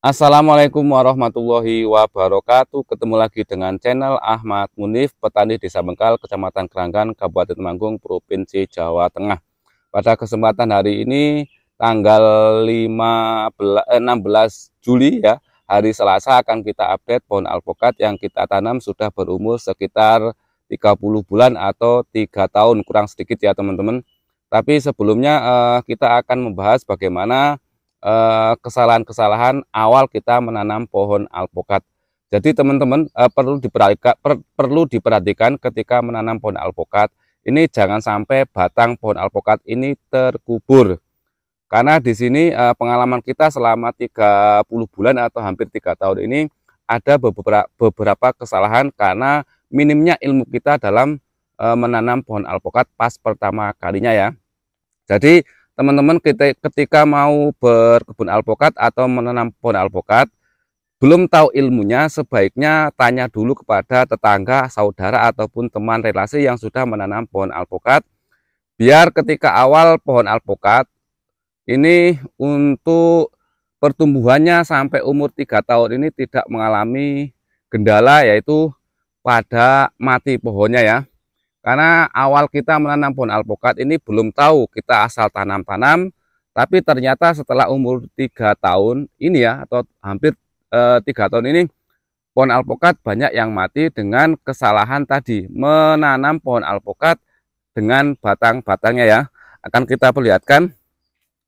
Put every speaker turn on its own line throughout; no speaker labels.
Assalamualaikum warahmatullahi wabarakatuh. Ketemu lagi dengan channel Ahmad Munif, petani Desa Bengkal, Kecamatan Keranggan, Kabupaten Temanggung, Provinsi Jawa Tengah. Pada kesempatan hari ini, tanggal 16 Juli ya, hari Selasa akan kita update pohon alpukat yang kita tanam sudah berumur sekitar 30 bulan atau 3 tahun kurang sedikit ya teman-teman. Tapi sebelumnya kita akan membahas bagaimana kesalahan-kesalahan awal kita menanam pohon alpukat. Jadi teman-teman perlu diperhatikan ketika menanam pohon alpukat. Ini jangan sampai batang pohon alpukat ini terkubur. Karena di sini pengalaman kita selama 30 bulan atau hampir 3 tahun ini ada beberapa kesalahan karena minimnya ilmu kita dalam menanam pohon alpukat pas pertama kalinya ya. Jadi teman-teman ketika mau berkebun alpukat atau menanam pohon alpukat, belum tahu ilmunya, sebaiknya tanya dulu kepada tetangga, saudara, ataupun teman relasi yang sudah menanam pohon alpukat. Biar ketika awal pohon alpukat, ini untuk pertumbuhannya sampai umur 3 tahun ini tidak mengalami kendala, yaitu pada mati pohonnya ya. Karena awal kita menanam pohon alpukat ini belum tahu, kita asal tanam-tanam, tapi ternyata setelah umur 3 tahun ini ya, atau hampir 3 tahun ini, pohon alpukat banyak yang mati dengan kesalahan tadi, menanam pohon alpukat dengan batang-batangnya ya. Akan kita perlihatkan,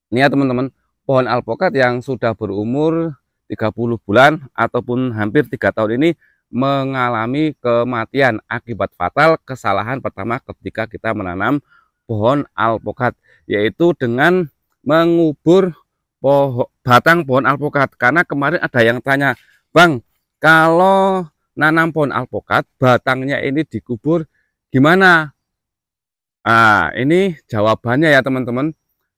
ini ya teman-teman, pohon alpukat yang sudah berumur 30 bulan ataupun hampir 3 tahun ini, mengalami kematian akibat fatal kesalahan pertama ketika kita menanam pohon alpukat, yaitu dengan mengubur batang pohon alpukat. Karena kemarin ada yang tanya, Bang, kalau nanam pohon alpukat batangnya ini dikubur gimana? Nah, ini jawabannya ya teman-teman.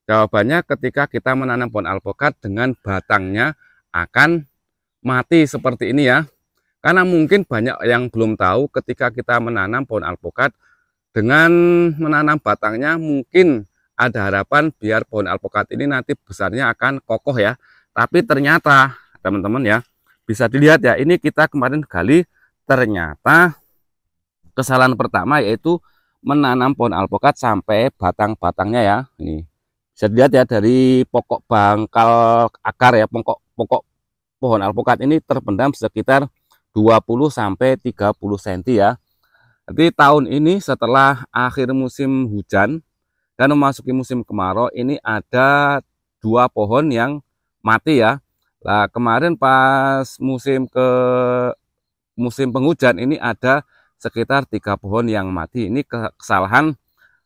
Jawabannya ketika kita menanam pohon alpukat dengan batangnya akan mati seperti ini ya. Karena mungkin banyak yang belum tahu ketika kita menanam pohon alpukat, dengan menanam batangnya mungkin ada harapan biar pohon alpukat ini nanti besarnya akan kokoh ya. Tapi ternyata teman-teman ya, bisa dilihat ya, ini kita kemarin gali, ternyata kesalahan pertama yaitu menanam pohon alpukat sampai batang-batangnya ya. Ini bisa dilihat ya, dari pokok bangkal akar ya, pokok pohon alpukat ini terpendam sekitar 20 sampai 30 cm ya. Jadi tahun ini setelah akhir musim hujan dan memasuki musim kemarau, ini ada 2 pohon yang mati ya. Nah, kemarin pas musim penghujan ini ada sekitar 3 pohon yang mati. Ini kesalahan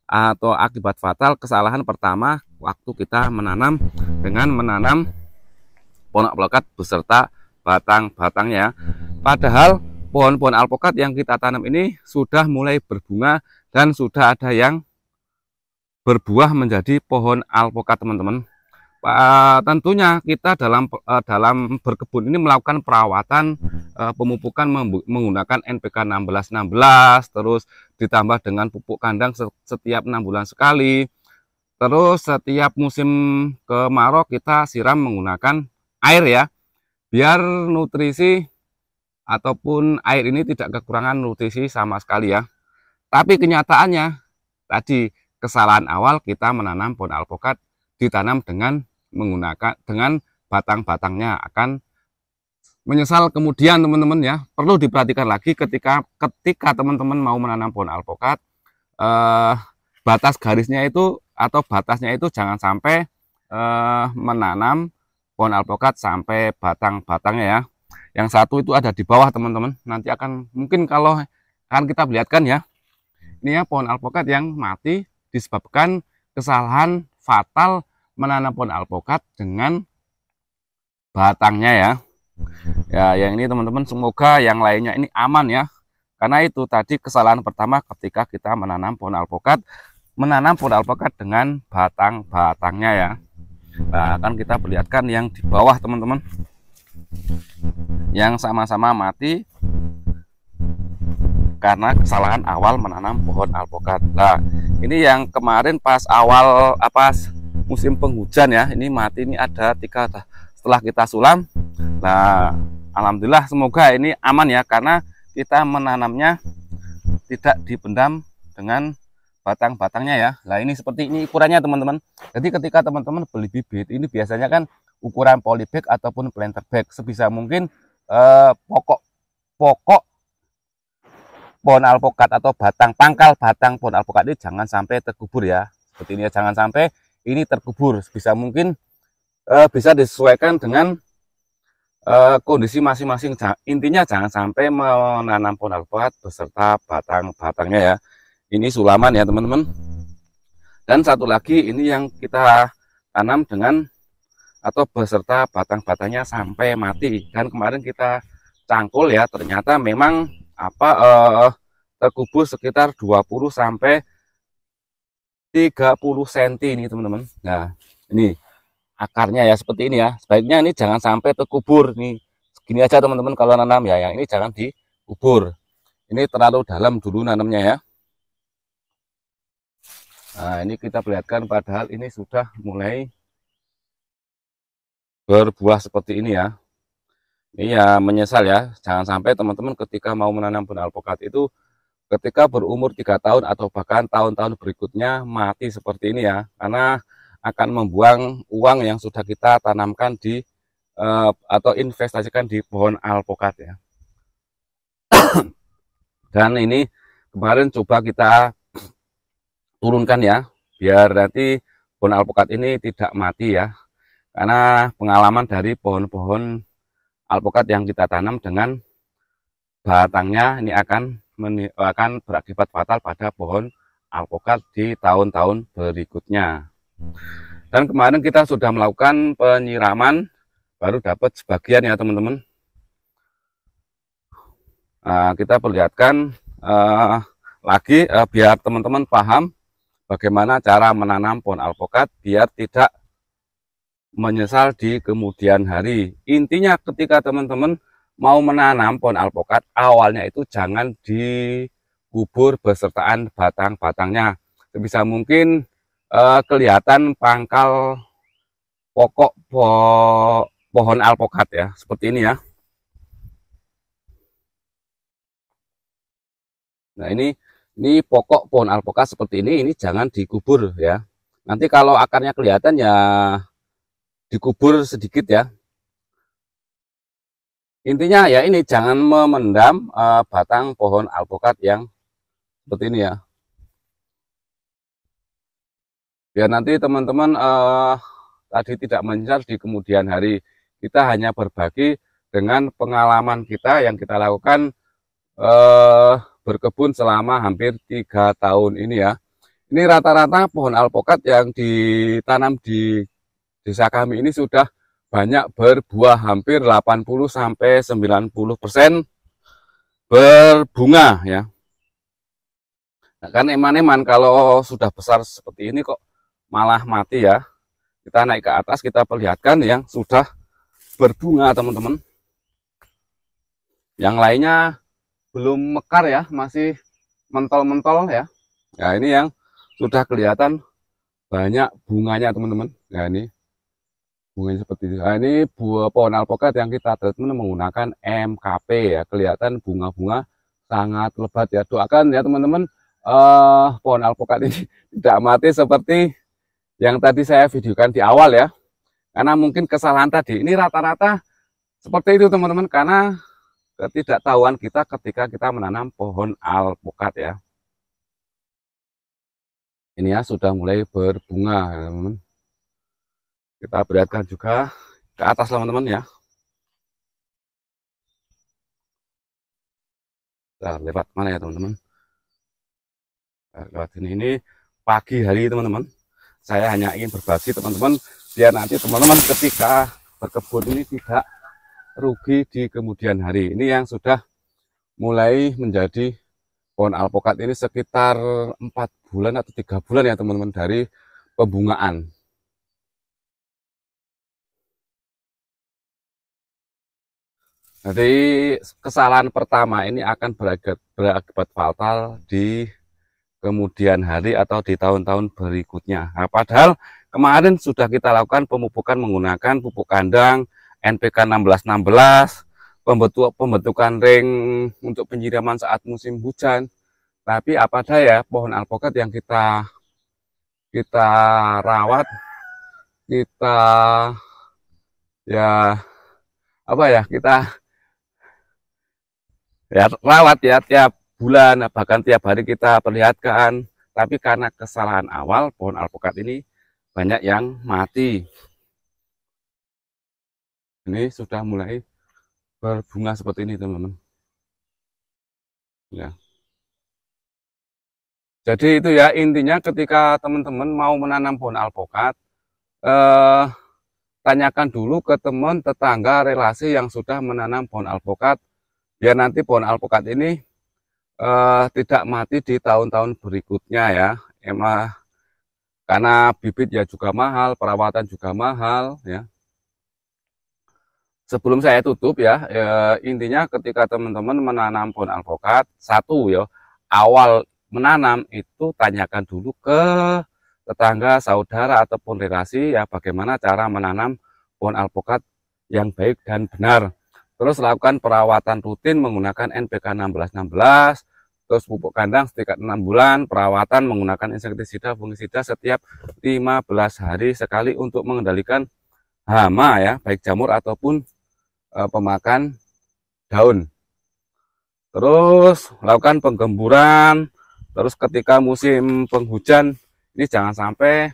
atau akibat fatal kesalahan pertama waktu kita menanam dengan menanam pohon alpukat beserta batang-batangnya. Padahal pohon-pohon alpukat yang kita tanam ini sudah mulai berbunga dan sudah ada yang berbuah menjadi pohon alpukat teman-teman. Tentunya kita dalam berkebun ini melakukan perawatan pemupukan menggunakan NPK 1616, terus ditambah dengan pupuk kandang setiap 6 bulan sekali. Terus setiap musim kemarau kita siram menggunakan air ya, biar nutrisi ataupun air ini tidak kekurangan nutrisi sama sekali ya. Tapi kenyataannya tadi kesalahan awal kita menanam pohon alpukat ditanam dengan batang-batangnya, akan menyesal kemudian teman-teman ya. Perlu diperhatikan lagi ketika teman-teman mau menanam pohon alpukat, batas garisnya itu atau batasnya itu jangan sampai menanam pohon alpukat sampai batang-batangnya ya. Yang satu itu ada di bawah teman-teman. Nanti akan mungkin kalau akan kita perlihatkan ya. Ini ya pohon alpukat yang mati disebabkan kesalahan fatal menanam pohon alpukat dengan batangnya ya. Ya, yang ini teman-teman, semoga yang lainnya ini aman ya. Karena itu tadi kesalahan pertama ketika kita menanam pohon alpukat dengan batang-batangnya ya. Nah, akan kita perlihatkan yang di bawah teman-teman, yang sama-sama mati karena kesalahan awal menanam pohon alpukat. Nah, ini yang kemarin pas awal musim penghujan ya, ini mati, ini ada 3 setelah kita sulam Nah, alhamdulillah semoga ini aman ya, karena kita menanamnya tidak dipendam dengan batang-batangnya ya. Nah, ini seperti ini ukurannya teman-teman. Jadi ketika teman-teman beli bibit, ini biasanya kan ukuran polybag ataupun planter bag. Sebisa mungkin pokok pohon alpokat atau pangkal batang pohon alpokat ini jangan sampai terkubur ya. Seperti ini ya, jangan sampai ini terkubur. Sebisa mungkin bisa disesuaikan dengan kondisi masing-masing. Intinya jangan sampai menanam pohon alpokat beserta batang-batangnya ya. Ini sulaman ya teman-teman. Dan satu lagi ini yang kita tanam dengan atau beserta batang-batangnya sampai mati. Dan kemarin kita cangkul ya, ternyata memang terkubur sekitar 20 sampai 30 cm ini teman-teman. Nah, ini akarnya ya seperti ini ya. Sebaiknya ini jangan sampai terkubur nih. Segini aja teman-teman kalau nanam ya. Yang ini jangan dikubur. Ini terlalu dalam dulu nanamnya ya. Nah, ini kita perlihatkan padahal ini sudah mulai berbuah seperti ini ya. Ini ya menyesal ya. Jangan sampai teman-teman ketika mau menanam pohon alpokat itu ketika berumur 3 tahun atau bahkan tahun-tahun berikutnya mati seperti ini ya. Karena akan membuang uang yang sudah kita tanamkan di atau investasikan di pohon alpokat ya. Dan ini kemarin coba kita turunkan ya, biar nanti pohon alpokat ini tidak mati ya. Karena pengalaman dari pohon-pohon alpokat yang kita tanam dengan batangnya ini akan berakibat fatal pada pohon alpokat di tahun-tahun berikutnya. Dan kemarin kita sudah melakukan penyiraman, baru dapat sebagian ya teman-teman. Kita perlihatkan lagi biar teman-teman paham bagaimana cara menanam pohon alpokat biar tidak menyesal di kemudian hari. Intinya ketika teman-teman mau menanam pohon alpokat, awalnya itu jangan dikubur besertaan batang-batangnya. Sebisa mungkin kelihatan pangkal pokok pohon alpokat ya, seperti ini ya. Nah, ini pokok pohon alpokat seperti ini jangan dikubur ya. Nanti kalau akarnya kelihatan ya dikubur sedikit ya. Intinya ya ini jangan memendam batang pohon alpokat yang seperti ini ya. Biar nanti teman-teman tadi tidak menyesal di kemudian hari. Kita hanya berbagi dengan pengalaman kita yang kita lakukan berkebun selama hampir 3 tahun ini ya. Ini rata-rata pohon alpokat yang ditanam di desa kami ini sudah banyak berbuah, hampir 80 sampai 90% berbunga ya. Nah, kan eman-eman kalau sudah besar seperti ini kok malah mati ya. Kita naik ke atas, kita perlihatkan yang sudah berbunga teman-teman. Yang lainnya belum mekar ya, masih mentol-mentol ya. Nah, ini yang sudah kelihatan banyak bunganya teman-teman. Nah, ini bunganya seperti ini. Nah, ini buah pohon alpokat yang kita treatment menggunakan MKP ya. Kelihatan bunga-bunga sangat lebat ya. Doakan ya teman-teman pohon alpokat ini tidak mati seperti yang tadi saya videokan di awal ya. Karena mungkin kesalahan tadi. Ini rata-rata seperti itu teman-teman, karena ketidaktahuan kita ketika kita menanam pohon alpokat ya. Ini ya sudah mulai berbunga teman-teman. Kita perlihatkan juga ke atas teman-teman ya. Nah, lewat mana ya teman-teman? Nah, lewat ini pagi hari teman-teman. Saya hanya ingin berbagi teman-teman biar nanti teman-teman ketika berkebun ini tidak rugi di kemudian hari. Ini yang sudah mulai menjadi pohon alpokat ini sekitar 4 bulan atau 3 bulan ya teman-teman dari pembungaan. Jadi kesalahan pertama ini akan berakibat fatal di kemudian hari atau di tahun-tahun berikutnya. Nah, padahal kemarin sudah kita lakukan pemupukan menggunakan pupuk kandang, NPK 1616, pembentukan ring untuk penyiraman saat musim hujan. Tapi apa daya pohon alpukat yang kita rawat, kita ya apa ya kita ya rawat ya tiap bulan, bahkan tiap hari kita perlihatkan. Tapi karena kesalahan awal, pohon alpukat ini banyak yang mati. Ini sudah mulai berbunga seperti ini, teman-teman. Ya. Jadi itu ya intinya, ketika teman-teman mau menanam pohon alpukat, tanyakan dulu ke teman, tetangga, relasi yang sudah menanam pohon alpukat, biar nanti pohon alpukat ini tidak mati di tahun-tahun berikutnya ya. Karena bibit ya juga mahal, perawatan juga mahal ya. Sebelum saya tutup ya, intinya ketika teman-teman menanam pohon alpukat, satu ya, awal menanam itu tanyakan dulu ke tetangga, saudara ataupun relasi ya, bagaimana cara menanam pohon alpukat yang baik dan benar. Terus lakukan perawatan rutin menggunakan NPK 1616, terus pupuk kandang setiap 6 bulan, perawatan menggunakan insektisida, fungisida setiap 15 hari sekali untuk mengendalikan hama ya, baik jamur ataupun pemakan daun. Terus lakukan penggemburan. Terus ketika musim penghujan ini jangan sampai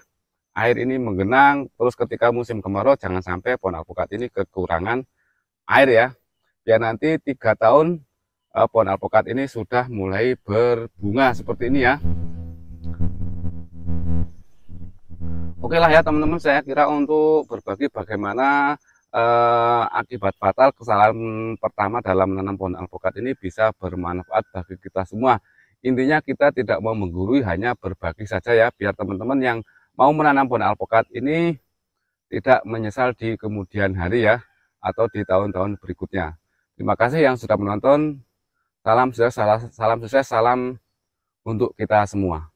air ini menggenang. Terus ketika musim kemarau jangan sampai pohon alpukat ini kekurangan air ya. Biar nanti 3 tahun pohon alpukat ini sudah mulai berbunga seperti ini ya. Oke lah ya teman-teman, saya kira untuk berbagi bagaimana akibat fatal kesalahan pertama dalam menanam pohon alpukat ini bisa bermanfaat bagi kita semua. Intinya kita tidak mau menggurui, hanya berbagi saja ya, biar teman-teman yang mau menanam pohon alpukat ini tidak menyesal di kemudian hari ya, atau di tahun-tahun berikutnya. Terima kasih yang sudah menonton. Salam sukses, salam untuk kita semua.